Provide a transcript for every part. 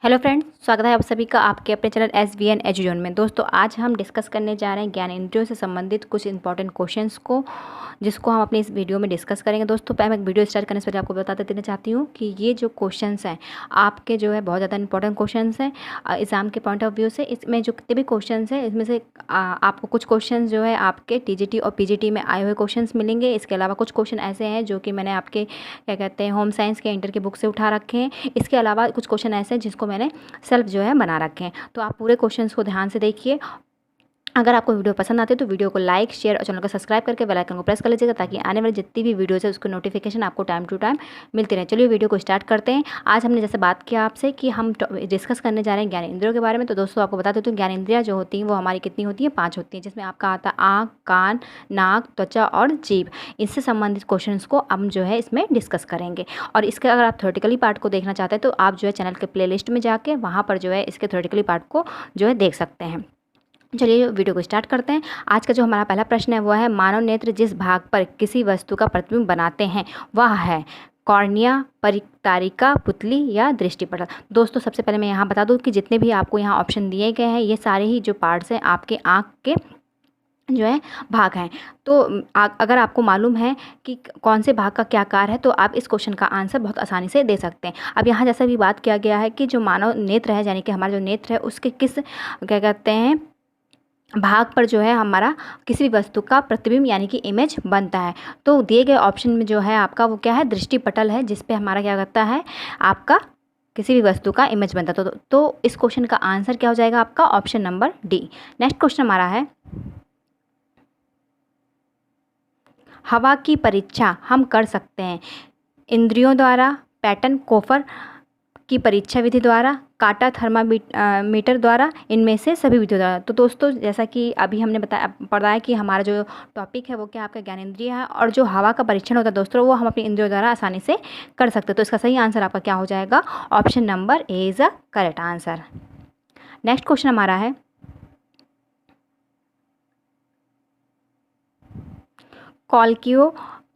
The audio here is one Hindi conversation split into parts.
हेलो फ्रेंड्स, स्वागत है आप सभी का आपके अपने चैनल SVN एजुजोन में। दोस्तों, आज हम डिस्कस करने जा रहे हैं ज्ञान इंद्रियों से संबंधित कुछ इंपॉर्टेंट क्वेश्चंस को, जिसको हम अपने इस वीडियो में डिस्कस करेंगे। दोस्तों, मैं वीडियो स्टार्ट करने से पहले आपको बता देना चाहती हूँ कि ये जो क्वेश्चंस हैं आपके जो है बहुत ज़्यादा इंपॉर्टेंट क्वेश्चंस हैं एग्ज़ाम के पॉइंट ऑफ व्यू से। इसमें जो कितने भी क्वेश्चंस हैं इसमें से आपको कुछ क्वेश्चन जो है आपके TGT और PGT में आए हुए क्वेश्चन मिलेंगे। इसके अलावा कुछ क्वेश्चन ऐसे हैं जो कि मैंने आपके क्या कहते हैं होम साइंस के इंटर की बुक से उठा रखे हैं। इसके अलावा कुछ क्वेश्चन ऐसे हैं जिसको मैंने सेल्फ जो है बना रखे हैं। तो आप पूरे क्वेश्चंस को ध्यान से देखिए। अगर आपको वीडियो पसंद आती है तो वीडियो को लाइक, शेयर और चैनल को सब्सक्राइब करके बेल आइकन को प्रेस कर लीजिएगा, ताकि आने वाली जितनी भी वीडियोस है उसको नोटिफिकेशन आपको टाइम टू टाइम मिलती रहे। चलिए वीडियो को स्टार्ट करते हैं। आज हमने जैसे बात किया आपसे कि हम डिस्कस करने जा रहे हैं ज्ञान इंद्रियों के बारे में। तो दोस्तों, आपको बता देती हूँ ज्ञान इंद्रियाँ जो होती हैं वो हमारी कितनी होती हैं, 5 होती हैं, जिसमें आपका आता है आँख, कान, नाक, त्वचा और जीभ। इससे संबंधित क्वेश्चन को हम जो है इसमें डिस्कस करेंगे। और इसके अगर आप थ्योरेटिकली पार्ट को देखना चाहते हैं तो आप जो है चैनल के प्ले लिस्ट में जाके वहाँ पर जो है इसके थ्योरेटिकली पार्ट को जो है देख सकते हैं। चलिए वीडियो को स्टार्ट करते हैं। आज का जो हमारा पहला प्रश्न है वो है, मानव नेत्र जिस भाग पर किसी वस्तु का प्रतिबिंब बनाते हैं वह है कॉर्निया, परितारिका, पुतली या दृष्टिपटल। दोस्तों, सबसे पहले मैं यहाँ बता दूँ कि जितने भी आपको यहाँ ऑप्शन दिए गए हैं ये सारे ही जो पार्ट्स हैं आपके आँख के जो है भाग हैं। तो अगर आपको मालूम है कि कौन से भाग का क्या कार्य है तो आप इस क्वेश्चन का आंसर बहुत आसानी से दे सकते हैं। अब यहाँ जैसा भी बात किया गया है कि जो मानव नेत्र है, यानी कि हमारा जो नेत्र है उसके किस क्या कहते हैं भाग पर जो है हमारा किसी भी वस्तु का प्रतिबिंब यानी कि इमेज बनता है। तो दिए गए ऑप्शन में जो है आपका वो क्या है, दृष्टिपटल है, जिस पे हमारा क्या करता है आपका किसी भी वस्तु का इमेज बनता है। तो इस क्वेश्चन का आंसर क्या हो जाएगा आपका option number D. Next question हमारा है, हवा की परीक्षा हम कर सकते हैं इंद्रियों द्वारा, पैटर्न कोफर की परीक्षा विधि द्वारा, काटा थर्मामीटर द्वारा, इनमें से सभी विधियों द्वारा। तो दोस्तों, जैसा कि अभी हमने पढ़ा है कि हमारा जो टॉपिक है वो क्या आपका ज्ञानेंद्रिय है, और जो हवा का परीक्षण होता है दोस्तों वो हम अपनी इंद्रियों द्वारा आसानी से कर सकते हैं। तो इसका सही आंसर आपका क्या हो जाएगा, option number A is a correct answer. Next question हमारा है,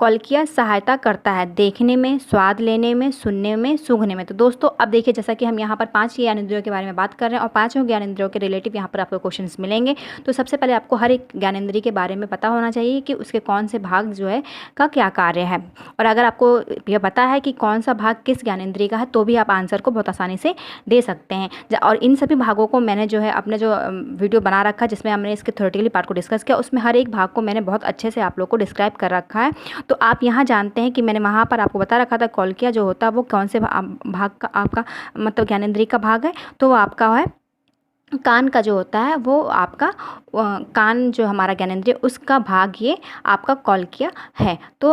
कॉल्किया सहायता करता है देखने में, स्वाद लेने में, सुनने में, सूंघने में। तो दोस्तों, अब देखिए जैसा कि हम यहाँ पर 5 ज्ञानेंद्रियों के बारे में बात कर रहे हैं और 5 ज्ञानेंद्रियों के रिलेटिव यहाँ पर आपको क्वेश्चंस मिलेंगे। तो सबसे पहले आपको हर एक ज्ञानेंद्रिय के बारे में पता होना चाहिए कि उसके कौन से भाग जो है का क्या कार्य है। और अगर आपको यह पता है कि कौन सा भाग किस ज्ञानेंद्रिय का है तो भी आप आंसर को बहुत आसानी से दे सकते हैं। और इन सभी भागों को मैंने जो है अपने जो वीडियो बना रखा है जिसमें हमने इसके थ्योरेटिकली पार्ट को डिस्कस किया, उसमें हर एक भाग को मैंने बहुत अच्छे से आप लोग को डिस्क्राइब कर रखा है। तो आप यहाँ जानते हैं कि मैंने वहाँ पर आपको बता रखा था कॉल्किया जो होता है वो कौन से भाग का आपका मतलब ज्ञानेंद्रिय का भाग है। तो वो आपका है कान का जो होता है वो आपका कान जो हमारा ज्ञानेंद्रिय उसका भाग ये आपका कॉल्किया है। तो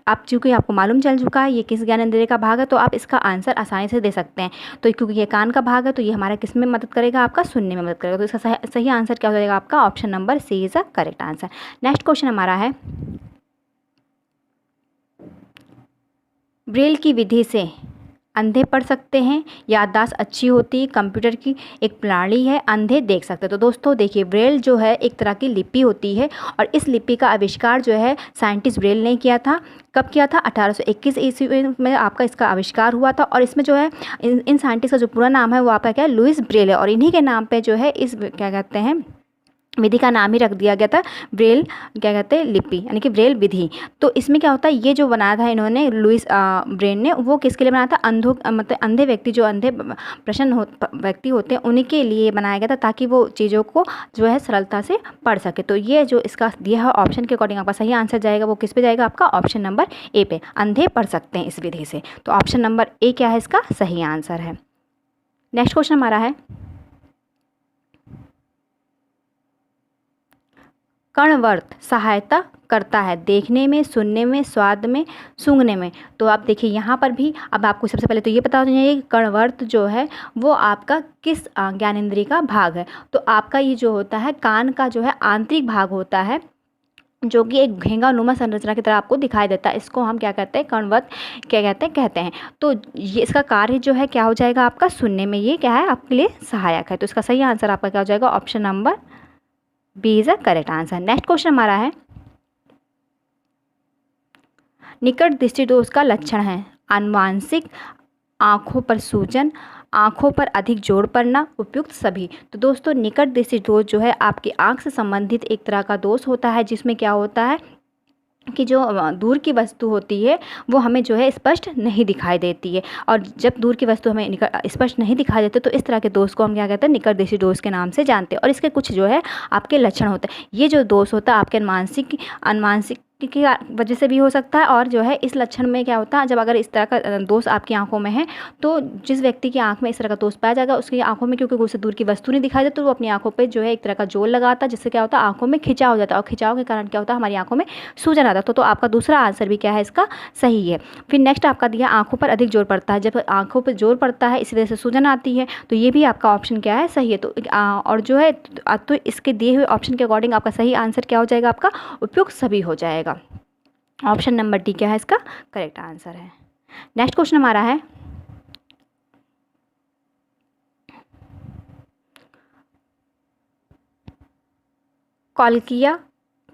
आप चूँकि आपको मालूम चल चुका है ये किस ज्ञानेंद्रिय का भाग है तो आप इसका आंसर आसानी से दे सकते हैं। तो क्योंकि ये कान का भाग है तो ये हमारा किस में मदद करेगा, आपका सुनने में मदद करेगा। तो इसका सही आंसर क्या हो जाएगा आपका option number C is a correct answer. Next question हमारा है, ब्रेल की विधि से अंधे पढ़ सकते हैं, याददाश्त अच्छी होती है, कंप्यूटर की एक प्रणाली है, अंधे देख सकते हैं। तो दोस्तों देखिए, ब्रेल जो है एक तरह की लिपि होती है और इस लिपि का आविष्कार जो है साइंटिस्ट ब्रेल ने किया था। कब किया था, 1821 ईस्वी में आपका इसका आविष्कार हुआ था। और इसमें जो है इन साइंटिस्ट का जो पूरा नाम है वो आपका क्या है, लुइस ब्रेल है। और इन्हीं के नाम पर जो है इस क्या कहते हैं विधि का नाम ही रख दिया गया था ब्रेल क्या कहते हैं लिपि, यानी कि ब्रेल विधि। तो इसमें क्या होता है, ये जो बनाया था इन्होंने लुइस ब्रेल ने, वो किसके लिए बनाया था, मतलब अंधे व्यक्ति, जो अंधे प्रश्न व्यक्ति होते हैं उन्हीं के लिए बनाया गया था, ताकि वो चीज़ों को जो है सरलता से पढ़ सके। तो ये जो इसका दिया है ऑप्शन के अकॉर्डिंग आपका सही आंसर जाएगा वो किस पे जाएगा, आपका ऑप्शन नंबर ए पे, अंधे पढ़ सकते हैं इस विधि से। तो ऑप्शन नंबर ए क्या है, इसका सही आंसर है। नेक्स्ट क्वेश्चन हमारा है, कर्णवर्त सहायता करता है देखने में, सुनने में, स्वाद में, सूंघने में। तो आप देखिए यहाँ पर भी अब आपको सबसे पहले तो ये पता होना चाहिए कि कर्णवर्त जो है वो आपका किस ज्ञानेंद्रिय का भाग है। तो आपका ये जो होता है कान का जो है आंतरिक भाग होता है, जो कि एक घेंगानुमा संरचना की तरह आपको दिखाई देता है। इसको हम क्या कहते हैं, कर्णवर्त क्या कहते हैं। तो ये इसका कार्य जो है क्या हो जाएगा आपका, सुनने में ये क्या है आपके लिए सहायक है। तो इसका सही आंसर आपका क्या हो जाएगा, option number B is a correct answer. Next question हमारा है, निकट दृष्टि दोष का लक्षण है आनुवांशिक, आँखों पर सूजन, आँखों पर अधिक जोर पड़ना, उपयुक्त सभी। तो दोस्तों निकट दृष्टि दोष जो है आपकी आँख से संबंधित एक तरह का दोष होता है, जिसमें क्या होता है कि जो दूर की वस्तु होती है वो हमें जो है स्पष्ट नहीं दिखाई देती है, और जब दूर की वस्तु हमें स्पष्ट नहीं दिखाई देती तो इस तरह के दोष को हम क्या कहते हैं, निकट दृष्टि दोष के नाम से जानते हैं। और इसके कुछ जो है आपके लक्षण होते हैं। ये जो दोष होता है आपके अनुमानसिक की वजह से भी हो सकता है, और जो है इस लक्षण में क्या होता है, जब अगर इस तरह का दोष आपकी आंखों में है तो जिस व्यक्ति की आंख में इस तरह का दोष पाया जाएगा उसकी आंखों में, क्योंकि उसे दूर की वस्तु नहीं दिखाई देती तो वो अपनी आंखों पे जो है एक तरह का जोर लगाता है, जिससे क्या होता है आंखों में खिंचाव हो जाता है, और खिंचाव के कारण क्या होता है हमारी आंखों में सूजन आता है। तो आपका दूसरा आंसर भी क्या है इसका सही है। फिर नेक्स्ट आपका दिया आंखों पर अधिक जोर पड़ता है, जब आंखों पर जोर पड़ता है इसी वजह से सूजन आती है, तो ये भी आपका ऑप्शन क्या है सही है। तो और जो है तो इसके दिए हुए ऑप्शन के अकॉर्डिंग आपका सही आंसर क्या हो जाएगा, आपका उपयुक्त सभी हो जाएगा। ऑप्शन नंबर डी क्या है इसका करेक्ट आंसर है। नेक्स्ट क्वेश्चन हमारा है कॉल्किया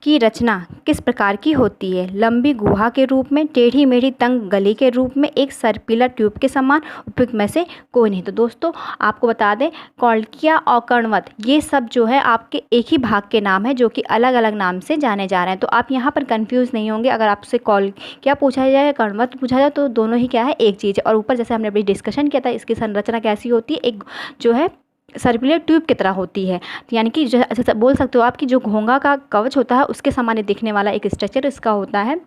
की रचना किस प्रकार की होती है, लंबी गुहा के रूप में, टेढ़ी मेढ़ी तंग गली के रूप में, एक सर्पिलर ट्यूब के समान, उपयुक्त में से कोई नहीं। तो दोस्तों आपको बता दें कॉल्किया और कर्णवत ये सब जो है आपके एक ही भाग के नाम है, जो कि अलग अलग नाम से जाने जा रहे हैं। तो आप यहाँ पर कंफ्यूज नहीं होंगे। अगर आपसे कॉल्किया पूछा जाए या कर्णवत पूछा जाए तो दोनों ही क्या है एक चीज़ है। और ऊपर जैसे हमने अभी डिस्कशन किया था इसकी संरचना कैसी होती है, एक जो है सर्कुलर ट्यूब की तरह होती है, यानी कि जो बोल सकते हो आपकी जो घोंघा का कवच होता है उसके सामान्य दिखने वाला एक स्ट्रक्चर इसका होता है।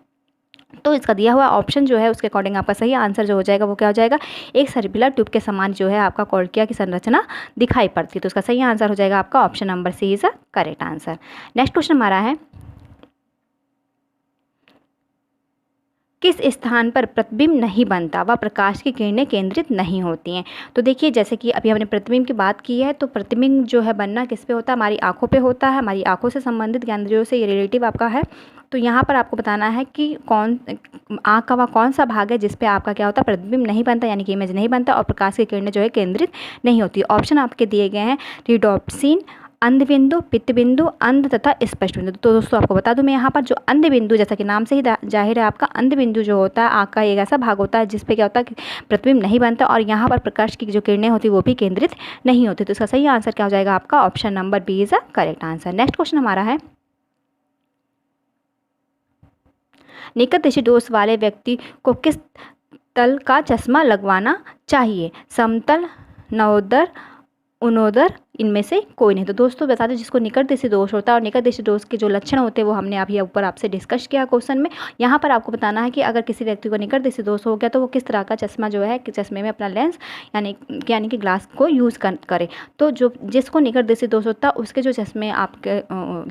तो इसका दिया हुआ ऑप्शन जो है उसके अकॉर्डिंग आपका सही आंसर जो हो जाएगा वो क्या हो जाएगा, एक सर्कुलर ट्यूब के समान जो है आपका कॉल्किया की संरचना दिखाई पड़ती है। तो इसका सही आंसर हो जाएगा आपका option number C is a correct answer. Next question हमारा है किस स्थान पर प्रतिबिंब नहीं बनता व प्रकाश की किरणें केंद्रित नहीं होती हैं। तो देखिए जैसे कि अभी हमने प्रतिबिंब की बात की है, तो प्रतिबिंब जो है बनना किस पे होता है, हमारी आंखों पे होता है। हमारी आंखों से संबंधित ज्ञानेंद्रियों से ये रिलेटिव आपका है। तो यहाँ पर आपको बताना है कि आँख का वह कौन सा भाग है जिस पे आपका क्या होता है प्रतिबिंब नहीं बनता, यानी कि इमेज नहीं बनता और प्रकाश की किरणें जो है केंद्रित नहीं होती। ऑप्शन आपके दिए गए हैं रिडोप्सिन, अंधबिंदु, पित्तबिंदु, अंध तथा स्पष्ट बिंदु। तो दोस्तों आपको बता दूं मैं यहाँ पर जो अंधबिंदु, जैसा कि नाम से ही जाहिर है आपका अंधबिंदु जो होता है आँख का एक ऐसा भाग होता है जिसपे क्या होता है कि प्रतिबिंब नहीं बनता और यहाँ पर प्रकाश की जो किरणें होती वो भी केंद्रित नहीं होती। तो इसका सही आंसर क्या हो जाएगा आपका option number B is a correct answer. Next question हमारा है निकट दृष्टि दोष वाले व्यक्ति को किस तल का चश्मा लगवाना चाहिए, समतल, नवोदर, उनोदर, इनमें से कोई नहीं। तो दोस्तों बता दें जिसको निकट दृष्टि दोष होता है और निकट दृष्टि दोष के जो लक्षण होते हैं वो हमने अभी ऊपर आपसे डिस्कस किया क्वेश्चन में। यहाँ पर आपको बताना है कि अगर किसी व्यक्ति को निकट दृष्टि दोष हो गया तो वो किस तरह का चश्मा जो है कि चश्मे में अपना लेंस यानी कि ग्लास को यूज़ करे। तो जो जिसको निकट दृष्टि दोष होता है उसके जो चश्मे आपके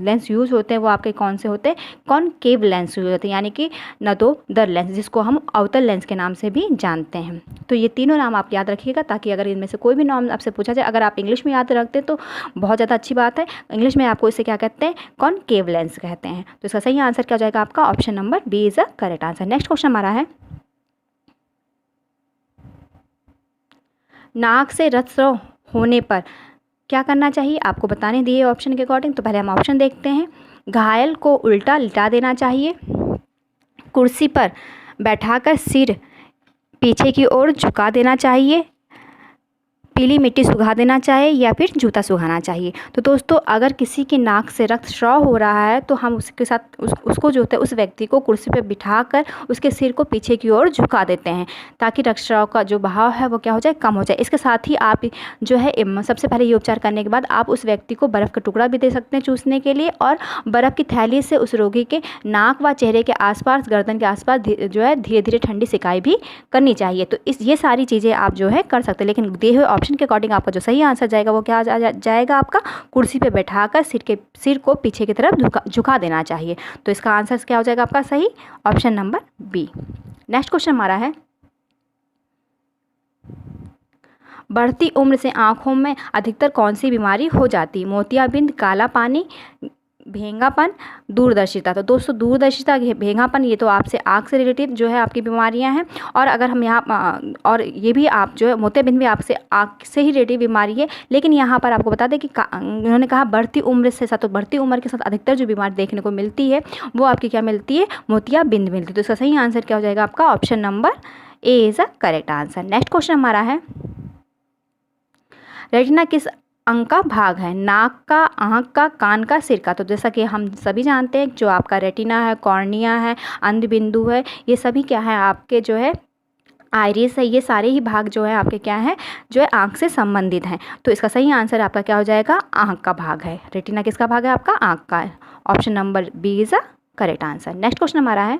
लेंस यूज़ होते हैं वो आपके कौन से होते हैं, कॉनकेव लेंस यूज होते हैं, यानी कि नदोदर लेंस, जिसको हम अवतल लेंस के नाम से भी जानते हैं। तो ये तीनों नाम आप याद रखिएगा ताकि अगर इनमें से कोई भी नाम आपसे पूछा जाए, अगर आप इंग्लिश में याद रखते तो बहुत ज़्यादा अच्छी बात है। इंग्लिश में आपको इसे क्या कहते हैं, कॉनकेव लेंस कहते हैं। तो इसका सही आंसर क्या हो जाएगा आपका option number B is a correct answer. Next question हमारा है नाक से रक्तस्राव होने पर क्या करना चाहिए, आपको बताने दिए ऑप्शन के अकॉर्डिंग। तो पहले हम ऑप्शन देखते हैं। घायल को उल्टा लिटा देना चाहिए, कुर्सी पर बैठाकर सिर पीछे की ओर झुका देना चाहिए, पीली मिट्टी सुखा देना चाहिए या फिर जूता सुखाना चाहिए। तो दोस्तों अगर किसी की नाक से रक्तस्राव हो रहा है तो हम उसके साथ उसको जो होता है उस व्यक्ति को कुर्सी पर बिठाकर उसके सिर को पीछे की ओर झुका देते हैं ताकि रक्तस्राव का जो बहाव है वो क्या हो जाए, कम हो जाए। इसके साथ ही आप जो है सबसे पहले ये उपचार करने के बाद आप उस व्यक्ति को बर्फ़ का टुकड़ा भी दे सकते हैं चूसने के लिए, और बर्फ़ की थैली से उस रोगी के नाक व चेहरे के आसपास, गर्दन के आसपास जो है धीरे धीरे ठंडी सिकाई भी करनी चाहिए। तो ये सारी चीज़ें आप जो है कर सकते हैं, लेकिन दिए हुए ऑप्शन के अकॉर्डिंग आपका जो सही आंसर जाएगा वो क्या जाएगा आपका कुर्सी पे बैठाकर सिर को पीछे की तरफ झुका देना चाहिए। तो इसका आंसर क्या हो जाएगा आपका सही option number B. Next question हमारा है बढ़ती उम्र से आंखों में अधिकतर कौन सी बीमारी हो जाती है, मोतियाबिंद, काला पानी, भेंगापन, दूरदर्शिता। तो दोस्तों दूरदर्शिता, भेंगापन ये तो आपसे आँख से रिलेटेड जो है आपकी बीमारियां हैं, और अगर हम यहाँ और ये भी आप जो है मोतियाबिंद भी आपसे आँख से ही रिलेटेड बीमारी है। लेकिन यहाँ पर आपको बता दें कि उन्होंने कहा बढ़ती उम्र से साथ, तो बढ़ती उम्र के साथ अधिकतर जो बीमारी देखने को मिलती है वो आपकी क्या मिलती है, मोतियाबिंद मिलती है। तो इसका सही आंसर क्या हो जाएगा आपका option number A is a correct answer. Next question हमारा है रेटिना किस अंग का भाग है? नाक का, आँख का, कान का, सिर का। तो जैसा कि हम सभी जानते हैं जो आपका रेटिना है, कॉर्निया है, अंध बिंदु है, ये सभी क्या है आपके जो है आइरिस है, ये सारे ही भाग जो है आपके क्या है जो है आँख से संबंधित हैं। तो इसका सही आंसर आपका क्या हो जाएगा? आँख का भाग है। रेटिना किसका भाग है? आपका आँख का। Option number B is a correct answer. Next question हमारा है,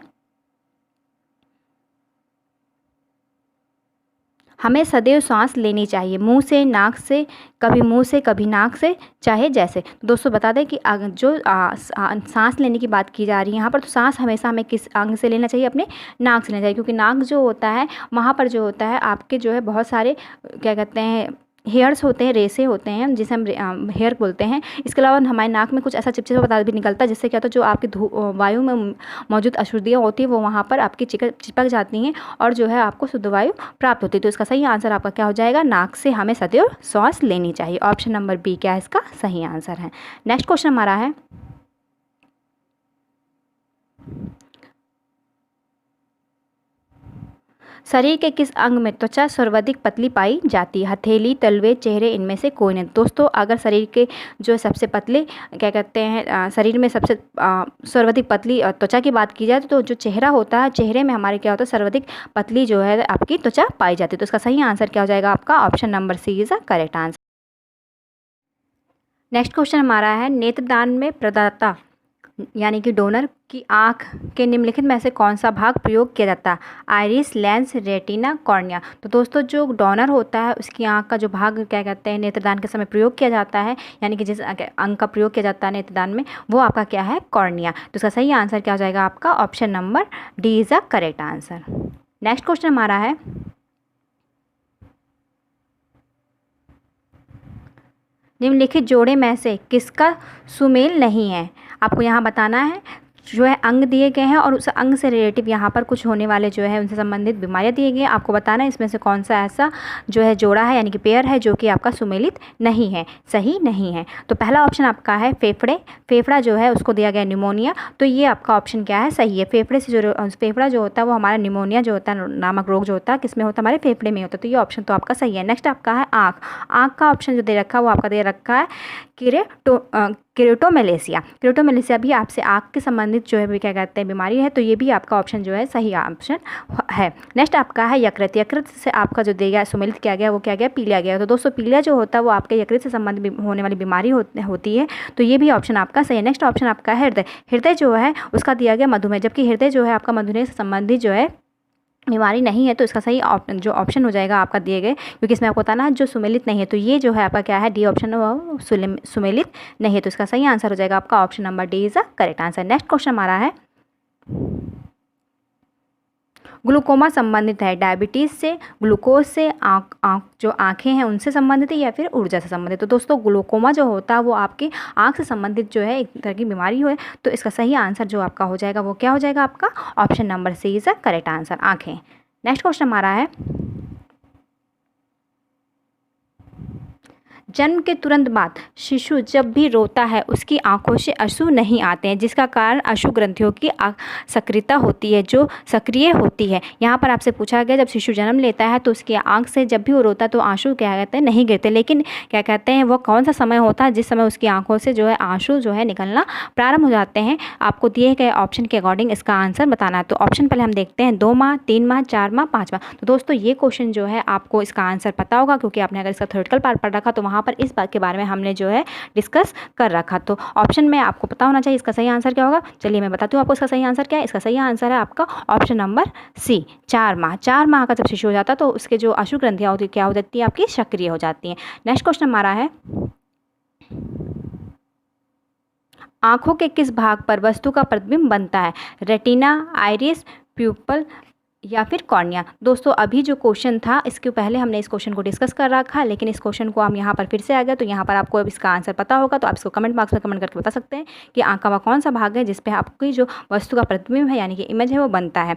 हमें सदैव सांस लेनी चाहिए मुंह से, नाक से, कभी मुंह से कभी नाक से, चाहे जैसे। तो दोस्तों बता दें कि जो सांस लेने की बात की जा रही है यहाँ पर, तो सांस हमेशा हमें किस अंग से लेना चाहिए? अपने नाक से लेना चाहिए, क्योंकि नाक जो होता है वहाँ पर जो होता है आपके जो है बहुत सारे क्या कहते हैं हेयर्स होते हैं, रेसे होते हैं, जिसे हम हेयर बोलते हैं। इसके अलावा हमारे नाक में कुछ ऐसा चिपचिपा पदार्थ भी निकलता है, जिससे क्या होता है जो आपकी वायु में मौजूद अशुद्धियाँ होती है वो वहाँ पर आपकी चिपक जाती हैं और जो है आपको शुद्ध वायु प्राप्त होती है। तो इसका सही आंसर आपका क्या हो जाएगा? नाक से हमें सदैव सांस लेनी चाहिए। ऑप्शन नंबर बी क्या है इसका सही आंसर है। नेक्स्ट क्वेश्चन हमारा है, शरीर के किस अंग में त्वचा सर्वाधिक पतली पाई जाती है? हथेली, तलवे, चेहरे, इनमें से कोई नहीं। दोस्तों अगर शरीर के जो सबसे पतले क्या कहते हैं शरीर में सबसे सर्वाधिक पतली त्वचा की बात की जाए तो जो चेहरा होता है, चेहरे में हमारे क्या होता है सर्वाधिक पतली जो है आपकी त्वचा पाई जाती है। तो इसका सही आंसर क्या हो जाएगा आपका? Option number C is a correct answer. Next question हमारा है, नेत्रदान में प्रदाता यानी कि डोनर की आँख के निम्नलिखित में से कौन सा भाग प्रयोग किया जाता है? Iris, lens, retina, cornea. तो दोस्तों जो डोनर होता है उसकी आँख का जो भाग क्या कहते हैं नेत्रदान के समय प्रयोग किया जाता है, यानी कि जिस अंग का प्रयोग किया जाता है नेत्रदान में, वो आपका क्या है? कॉर्निया। तो इसका सही आंसर क्या हो जाएगा आपका? Option number D is a correct answer. Next question हमारा है, निम्नलिखित जोड़े में से किसका सुमेल नहीं है? आपको यहाँ बताना है जो है अंग दिए गए हैं और उस अंग से रिलेटिव यहाँ पर कुछ होने वाले जो है उनसे संबंधित बीमारियाँ दिए गई हैं। आपको बताना है इसमें से कौन सा ऐसा जो है जोड़ा है यानी कि पेयर है जो कि आपका सुमेलित नहीं है, सही नहीं है। तो पहला ऑप्शन आपका है फेफड़े। फेफड़ा जो है उसको दिया गया निमोनिया, तो ये आपका ऑप्शन क्या है? सही है। फेफड़े से जो फेफड़ा जो होता है वो हमारा निमोनिया जो होता है नामक रोग जो होता है किस में होता है? हमारे फेफड़े में होता है। तो ये ऑप्शन तो आपका सही है। नेक्स्ट आपका है आँख। आँख का ऑप्शन जो दे रखा है वो आपका दे रखा है केरेटोमेलेसिया। केरेटोमेलेसिया भी आपसे आँख के संबंधित जो है क्या कहते हैं बीमारी है, तो ये भी आपका ऑप्शन जो है सही ऑप्शन है। नेक्स्ट आपका है यकृत। यकृत से आपका जो दिया गया सुमेलित किया गया वो क्या गया? पीलिया गया। तो दोस्तों पीलिया जो होता है वो आपके यकृत से संबंधित होने वाली बीमारी होती है, तो ये भी ऑप्शन आपका सही है। नेक्स्ट ऑप्शन आपका है हृदय। हृदय जो है उसका दिया गया मधुमेह, जबकि हृदय जो है आपका मधुमेह से संबंधित जो है बीमारी नहीं है। तो इसका सही जो ऑप्शन हो जाएगा आपका दिए गए, क्योंकि इसमें आपको बताना है जो सुमेलित नहीं है, तो ये जो है आपका क्या है? डी ऑप्शन वो सुमेलित नहीं है। तो इसका सही आंसर हो जाएगा आपका option number D is a correct answer. Next question हमारा है, ग्लूकोमा संबंधित है डायबिटीज़ से, ग्लूकोज से, जो आँखें हैं उनसे संबंधित है या फिर ऊर्जा से संबंधित। तो दोस्तों ग्लूकोमा जो होता है वो आपकी आँख से संबंधित जो है एक तरह की बीमारी है। तो इसका सही आंसर जो आपका हो जाएगा वो क्या हो जाएगा आपका? Option number C is a correct answer, आँखें। नेक्स्ट क्वेश्चन हमारा है, जन्म के तुरंत बाद शिशु जब भी रोता है उसकी आंखों से अश्रु नहीं आते हैं, जिसका कारण अश्रु ग्रंथियों की सक्रियता होती है जो सक्रिय होती है। यहाँ पर आपसे पूछा गया जब शिशु जन्म लेता है तो उसकी आंख से जब भी वो रोता है तो आंसू क्या कहते हैं? नहीं गिरते, लेकिन क्या कहते हैं वो कौन सा समय होता है जिस समय उसकी आंखों से जो है आंसू जो है निकलना प्रारंभ हो जाते हैं? आपको दिए गए ऑप्शन के अकॉर्डिंग इसका आंसर बताना है। तो ऑप्शन पहले हम देखते हैं 2 माह, 3 माह, 4 माह, 5 माह। तो दोस्तों ये क्वेश्चन जो है आपको इसका आंसर पता होगा, क्योंकि आपने अगर इसका थ्योरेटिकल पार्ट पढ़ रखा तो वहाँ पर इस बात के बारे में हमने जो है डिस्कस कर रखा। तो ऑप्शन में आपको पता होना चाहिए इसका सही आंसर क्या होगा। चलिए मैं बताती हूँ आपको इसका सही आंसर क्या है। इसका सही आंसर है आपका ऑप्शन नंबर सी, 4 माह। 4 माह का जब शिशु हो जाता है तो उसके जो अश्रु ग्रंथियाँ होती है क्या हो जाती है? आपकी सक्रिय हो जाती हैं। नेक्स्ट क्वेश्चन हमारा है, आंखों के किस भाग पर वस्तु का प्रतिबिंब बनता है? रेटिना, आइरिस, प्यूपल या फिर कॉर्निया। दोस्तों अभी जो क्वेश्चन था इसके पहले हमने इस क्वेश्चन को डिस्कस कर रखा है, लेकिन इस क्वेश्चन को हम यहाँ पर फिर से आ गए, तो यहाँ पर आपको अब इसका आंसर पता होगा। तो आप इसको कमेंट बॉक्स में कमेंट करके बता सकते हैं कि आँख का कौन सा भाग है जिस पे आपकी जो वस्तु का प्रतिबिंब है यानी कि इमेज है वो बनता है।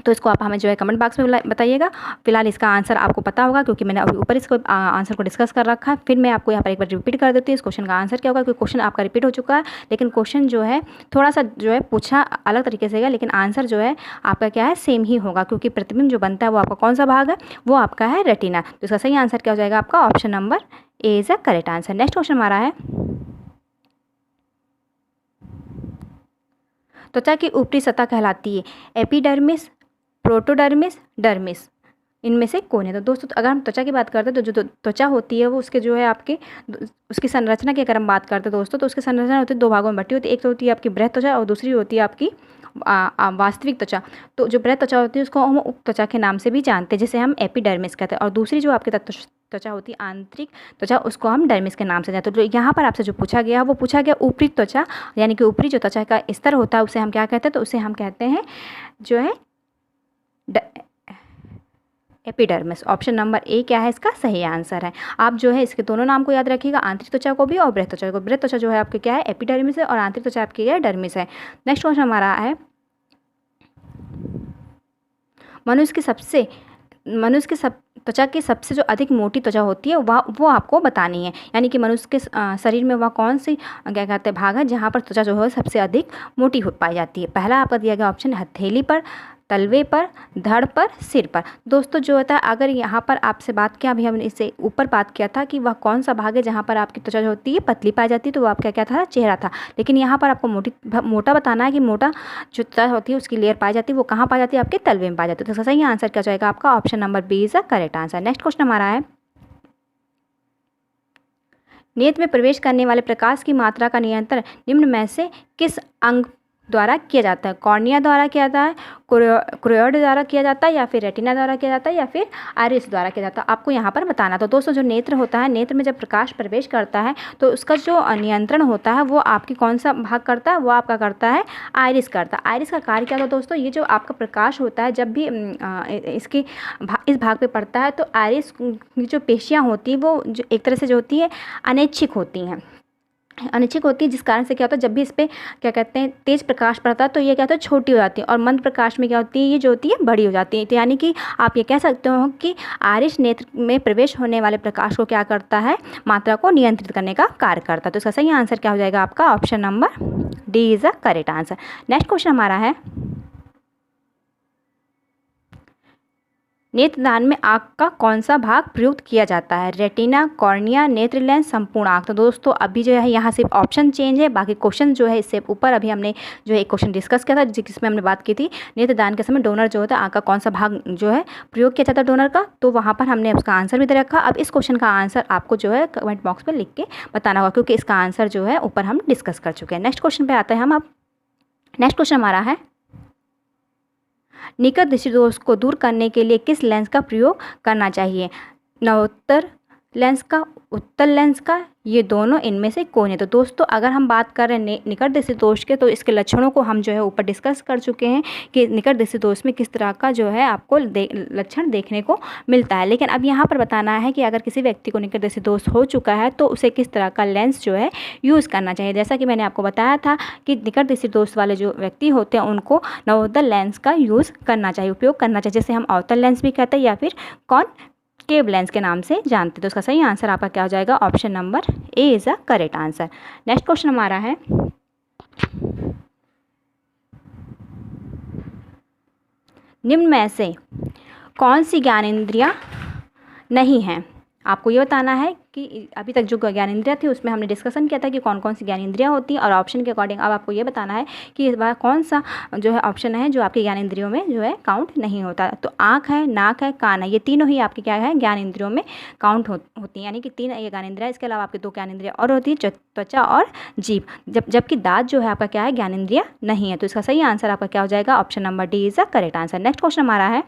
तो इसको आप हमें जो है कमेंट बॉक्स में बताइएगा। फिलहाल इसका आंसर आपको पता होगा क्योंकि मैंने अभी ऊपर इसको आंसर को डिस्कस कर रखा है। फिर मैं आपको यहाँ पर एक बार रिपीट कर देती हूँ इस क्वेश्चन का आंसर क्या होगा, क्योंकि क्वेश्चन आपका रिपीट हो चुका है, लेकिन क्वेश्चन जो है थोड़ा सा जो है पूछा अलग तरीके से है, लेकिन आंसर जो है आपका क्या है सेम ही होगा, क्योंकि प्रतिबिंब जो बनता है वो आपका कौन सा भाग है, वो आपका है रेटिना। तो इसका सही आंसर क्या हो जाएगा आपका option number A is a correct answer. Next question हमारा है, त्वचा की ऊपरी सतह कहलाती है एपिडर्मिस, प्रोटोडर्मिस, डर्मिस, इनमें से कौन है। तो दोस्तों अगर हम त्वचा की बात करते हैं तो जो त्वचा होती है वो उसके जो है आपके उसकी संरचना की अगर हम बात करते हैं दोस्तों, तो उसकी संरचना होती है दो भागों में बटी होती है। एक तो होती है आपकी बृहद त्वचा और दूसरी होती है आपकी वास्तविक त्वचा। तो जो बृहद त्वचा होती है उसको हम उप त्वचा के नाम से भी जानते हैं, जिसे हम एपिडर्मिस कहते हैं, और दूसरी जो आपकी त्वचा होती है आंतरिक त्वचा, उसको हम डर्मिस के नाम से जानते हैं। तो यहाँ पर आपसे जो पूछा गया वो पूछा गया ऊपरी त्वचा, यानी कि ऊपरी जो त्वचा का स्तर होता है उसे हम क्या कहते हैं, तो उसे हम कहते हैं जो है एपिडर्मिस। ऑप्शन नंबर ए क्या है इसका सही आंसर है। आप जो है इसके दोनों नाम को याद रखिएगा, आंतरिक त्वचा को भी और बृहद त्वचा को। बृहद त्वचा जो है आपकी क्या है एपिडर्मिस है और आंतरिक त्वचा आपकी क्या है डर्मिस है। नेक्स्ट क्वेश्चन हमारा है, मनुष्य की त्वचा की सबसे जो अधिक मोटी त्वचा होती है वो आपको बतानी है, यानी कि मनुष्य के शरीर में वह कौन सी क्या कहते हैं भाग है जहाँ पर त्वचा जो है सबसे अधिक मोटी हो पाई जाती है। पहला आपका दिया गया ऑप्शन हथेली पर, तलवे पर, धड़ पर, सिर पर। दोस्तों जो होता है अगर यहाँ पर आपसे बात किया, अभी हमने इससे ऊपर बात किया था कि वह कौन सा भाग है जहाँ पर आपकी त्वचा जो होती है पतली पाई जाती है, तो वो आपका क्या था चेहरा था। लेकिन यहाँ पर आपको मोटा बताना है कि मोटा जो त्वचा होती है उसकी लेयर पाई जाती है वो कहाँ पाई जाती है, आपके तलवे में पाई जाती है। तो इसका सही आंसर क्या जाएगा आपका option number B is the correct answer. Next question हमारा है, नेत्र में प्रवेश करने वाले प्रकाश की मात्रा का नियंत्रण निम्न में से किस अंग द्वारा किया जाता है। कॉर्निया द्वारा किया जाता है, क्रोयड द्वारा किया जाता है, या फिर रेटिना द्वारा किया जाता है, या फिर आइरिस द्वारा किया जाता है। आपको यहाँ पर बताना। तो दोस्तों जो नेत्र होता है, नेत्र में जब प्रकाश प्रवेश करता है तो उसका जो नियंत्रण होता है वो आपकी कौन सा भाग करता है, वो आपका करता है आइरिस करता है। आइरिस का कार्य क्या होता है दोस्तों, ये जो आपका प्रकाश होता है जब भी इस भाग पे पड़ता है तो आइरिस की जो पेशियाँ होती है वो जो एक तरह से जो होती है अनैच्छिक होती हैं, जिस कारण से क्या होता है जब भी इस पर क्या कहते हैं तेज प्रकाश पड़ता है तो ये क्या होता है छोटी हो जाती है, और मंद प्रकाश में क्या होती है ये जो होती है बड़ी हो जाती है। तो यानी कि आप ये कह सकते हो कि आइरिस नेत्र में प्रवेश होने वाले प्रकाश को क्या करता है, मात्रा को नियंत्रित करने का कार्य करता है। तो इसका सही आंसर क्या हो जाएगा आपका option number D is the correct answer. Next question हमारा है, नेत्रदान में आँख का कौन सा भाग प्रयुक्त किया जाता है, रेटिना, कॉर्निया, नेत्र लेंस, संपूर्ण आँख। तो दोस्तों अभी जो है यहाँ सिर्फ ऑप्शन चेंज है, बाकी क्वेश्चन जो है इससे ऊपर अभी हमने जो है एक क्वेश्चन डिस्कस किया था जिसमें हमने बात की थी नेत्रदान के समय डोनर जो होता है आँख का कौन सा भाग जो है प्रयोग किया जाता है डोनर का, तो वहाँ पर हमने उसका आंसर भी दे रखा। अब इस क्वेश्चन का आंसर आपको जो है कमेंट बॉक्स पर लिख के बताना होगा, क्योंकि इसका आंसर जो है ऊपर हम डिस्कस कर चुके हैं। नेक्स्ट क्वेश्चन पर आते हैं हम। अब नेक्स्ट क्वेश्चन हमारा है, निकट दृष्टि दोष को दूर करने के लिए किस लेंस का प्रयोग करना चाहिए, नवोत्तर लेंस का, उत्तल लेंस का, ये दोनों इनमें से कौन है। तो दोस्तों अगर हम बात कर रहे हैं निकट दृष्टि दोष के, तो इसके लक्षणों को हम जो है ऊपर डिस्कस कर चुके हैं कि निकट दृष्टि दोष में किस तरह का जो है आपको लक्षण देखने को मिलता है। लेकिन अब यहाँ पर बताना है कि अगर किसी व्यक्ति को निकट दृष्टि दोष हो चुका है तो उसे किस तरह का लेंस जो है यूज़ करना चाहिए। जैसा कि मैंने आपको बताया था कि निकट दृष्टि दोष वाले जो व्यक्ति होते हैं उनको नवोत्तल लेंस का यूज़ करना चाहिए, उपयोग करना चाहिए, जैसे हम अवतल लेंस भी कहते हैं या फिर केव लेंस के नाम से जानते हैं। तो इसका सही आंसर आपका क्या हो जाएगा option number A is a correct answer. Next question हमारा है, निम्न में से कौन सी ज्ञानेंद्रियां नहीं हैं। आपको ये बताना है कि अभी तक जो ज्ञानेंद्रियां थी उसमें हमने डिस्कशन किया था कि कौन कौन सी ज्ञानेंद्रियां होती हैं, और ऑप्शन के अकॉर्डिंग अब आपको ये बताना है कि इस बार कौन सा जो है ऑप्शन है जो आपके ज्ञानेंद्रियों में जो है काउंट नहीं होता। तो आँख है, नाक है, कान है, ये तीनों ही आपके क्या है ज्ञानेंद्रियों में काउंट होती हैं, यानी कि 3 ये ज्ञानेंद्रियां। इसके अलावा आपके 2 ज्ञानेंद्रियां और होती है, त्वचा और जीभ, जबकि दांत जो है आपका क्या है ज्ञानेंद्रिया नहीं है। तो इसका सही आंसर आपका क्या हो जाएगा option number D is the correct answer. Next question हमारा है,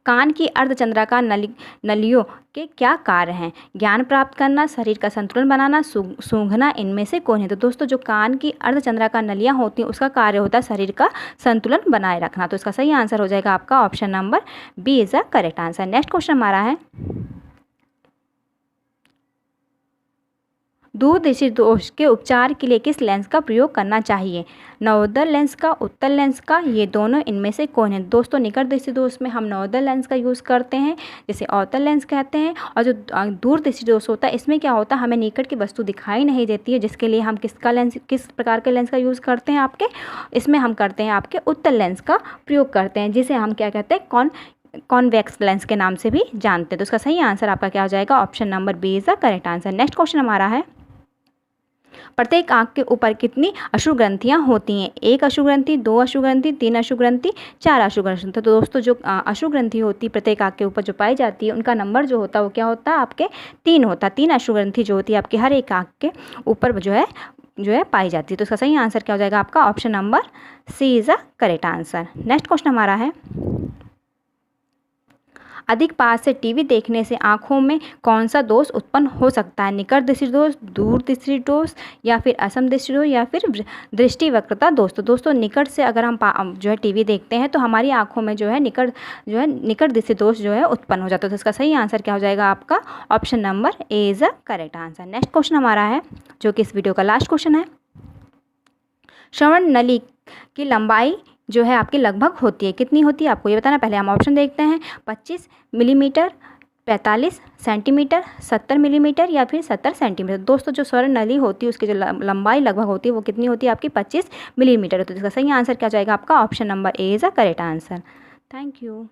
कान की अर्धचंद्राकार नलियों के क्या कार्य हैं, ज्ञान प्राप्त करना, शरीर का संतुलन बनाना, सूंघना, इनमें से कौन है। तो दोस्तों जो कान की अर्धचंद्राकार नलियां होती हैं उसका कार्य होता है शरीर का संतुलन बनाए रखना। तो इसका सही आंसर हो जाएगा आपका option number B is the correct answer. Next question हमारा है, दूरदृष्टि दोष के उपचार के लिए किस लेंस का प्रयोग करना चाहिए? नवोदय लेंस का, उत्तल लेंस का, ये दोनों इनमें से कौन है? दोस्तों निकट दृष्टि दोष में हम नवोदय लेंस का यूज़ करते हैं, जिसे अवतल लेंस कहते हैं। और जो दूर दृष्टि दोष होता है, इसमें क्या होता है, हमें निकट की वस्तु दिखाई नहीं देती है, जिसके लिए हम किस प्रकार के लेंस का यूज़ करते हैं आपके? इसमें हम करते हैं आपके उत्तल लेंस का प्रयोग करते हैं, जिसे हम क्या कहते हैं, कॉन्वेक्स लेंस के नाम से भी जानते हैं। तो इसका सही आंसर आपका क्या हो जाएगा? Option number B is the correct answer. Next question हमारा है, प्रत्येक आंख के ऊपर कितनी अश्रुग्रंथियाँ होती हैं? 1 अश्रुग्रंथि, 2 अश्रुग्रंथि, 3 अश्रुग्रंथि, 4 अश्रुग्रंथि। तो दोस्तों जो अश्रुग्रंथि होती है प्रत्येक आंख के ऊपर जो पाई जाती है, उनका नंबर जो होता है वो क्या होता है आपके? 3 होता है। 3 अश्रुग्रंथि जो होती है आपके हर एक आंख के ऊपर जो है पाई जाती है। तो इसका सही आंसर क्या हो जाएगा आपका? Option number C is the correct answer. Next question हमारा है, अधिक पास से टीवी देखने से आँखों में कौन सा दोष उत्पन्न हो सकता है? निकट दृष्टि दोष, दूर दृष्टि दोष, या फिर असम दृष्टि दोष, या फिर दृष्टि वक्रता दोष? तो दोस्तों निकट से अगर हम जो है टीवी देखते हैं तो हमारी आँखों में जो है निकट दृष्टि दोष जो है उत्पन्न हो जाता है। तो इसका सही आंसर क्या हो जाएगा आपका? Option number A is a correct answer. Next question हमारा है, जो कि इस वीडियो का लास्ट क्वेश्चन है, श्रवण नली की लंबाई जो है आपकी लगभग होती है, कितनी होती है आपको ये बताना। पहले हम ऑप्शन देखते हैं, 25 मिलीमीटर, 45 सेंटीमीटर, 70 मिलीमीटर, या फिर 70 सेंटीमीटर। दोस्तों जो स्वर्ण नली होती है उसकी जो लंबाई लगभग होती है वो कितनी होती है आपकी? 25 मिलीमीटर। तो इसका सही आंसर क्या जाएगा आपका? Option number A is a correct answer. Thank you.